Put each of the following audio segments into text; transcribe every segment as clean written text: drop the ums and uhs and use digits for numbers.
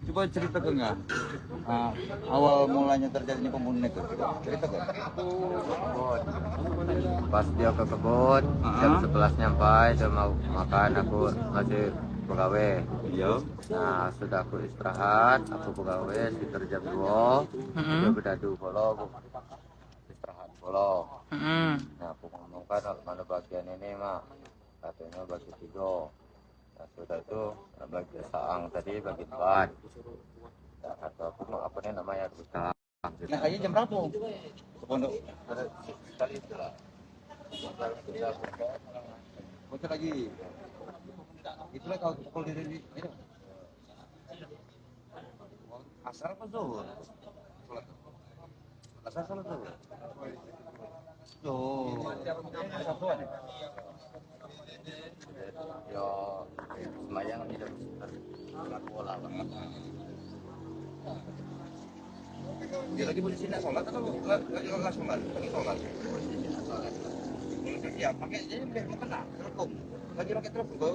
Coba ceritakan nggak awal mulanya terjadinya pembunuhan itu? Ceritakan. Pas dia ke kebun, jam 11 nyampai, dia mau makan, aku masih pegawai. Iya. Nah, sudah aku istirahat, aku pegawai sekitar jam 2, dia berdadu bolo, istirahat bolo. Nah, aku ngomongkan mana bagian ini mah, katanya bagi 3. Nah, sudah itu bagi saang tadi bagi 4. Nah, kata aku mau apa nih namanya utang. Nah, kayaknya jam berapa? Ke pondok. Sekali itulah. Bocor lagi. Itulah kau pukul diri itu. Asar apa zuhur? Asar salat zuhur. Tuh. Satuan ya? Yo, semayang tidak bisa bola banget. Dia lagi posisi nak sholat atau nggak sholat? Lagi sholat. Ya, pakai jadi biar kena telepon. Lagi pakai telepon kau.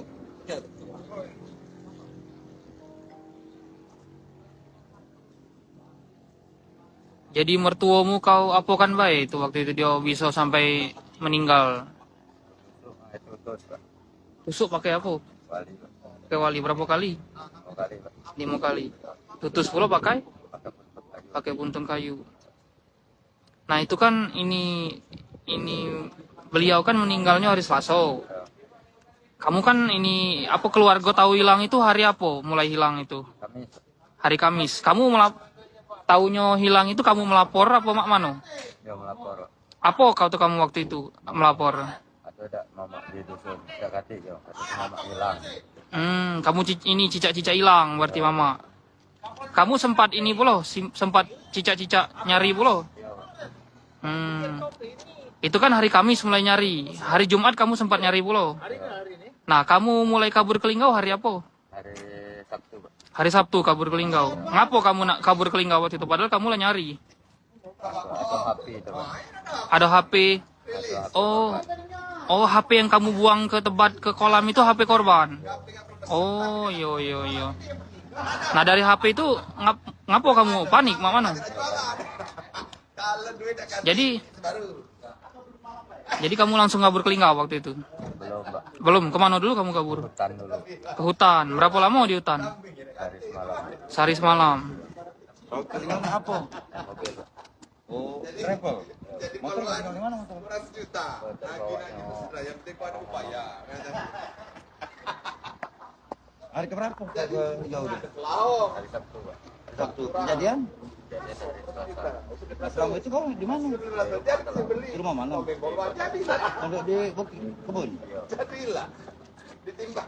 Jadi mertuamu kau apokan baik itu waktu itu dia bisa sampai meninggal. Itu terus Pak. Tusuk pakai apa? Wali Pak. Pakai wali berapa kali? 5 kali Pak. 5 kali. Tutus pula pakai Pakai buntut lagi. pakai buntung kayu. Nah, itu kan ini beliau kan meninggalnya hari Selasa. Kamu kan ini apa keluarga tahu hilang itu hari apa? Mulai hilang itu. Kami Hari Kamis. Kamu taunya hilang itu kamu melapor apa mak mano? dia melapor. Apa kau tuh kamu waktu itu melapor? Ada mama di dusun Jakati yo, kata mama hilang. Kamu ini cicak-cicak hilang berarti mama. Kamu sempat ini pula, sempat cicak-cicak nyari pula. Itu kan hari Kamis mulai nyari. Hari Jumat kamu sempat nyari pula. Nah, kamu mulai kabur ke Linggau hari apa? Hari Sabtu Pak. Hari Sabtu kabur ke Linggau. Ngapo kamu nak kabur ke Linggau waktu itu? Padahal kamu lah nyari. Ada HP itu Pak. Ada HP. Ada HP. Oh, HP yang kamu buang ke tempat ke kolam itu HP korban. Oh, yo. Nah, dari HP itu ngapo kamu panik mak mana? Jadi kamu langsung kabur ke Linggau waktu itu? Belum Pak. Belum. Kemana dulu kamu kabur? Hutan dulu. Ke hutan. Berapa lama di hutan? Hari semalam. Sehari semalam. Kau ketinggalan apa? Mobil Pak. Oh, travel. Motor ketinggalan di mana motor? Hari keberapa? Ke jauh deh. Hari Sabtu Pak. Sabtu kejadian? Jadi hari Selasa. Selama itu kau di mana? Di rumah mana? Pondok di kebun. Iya. Jadilah ditimbang.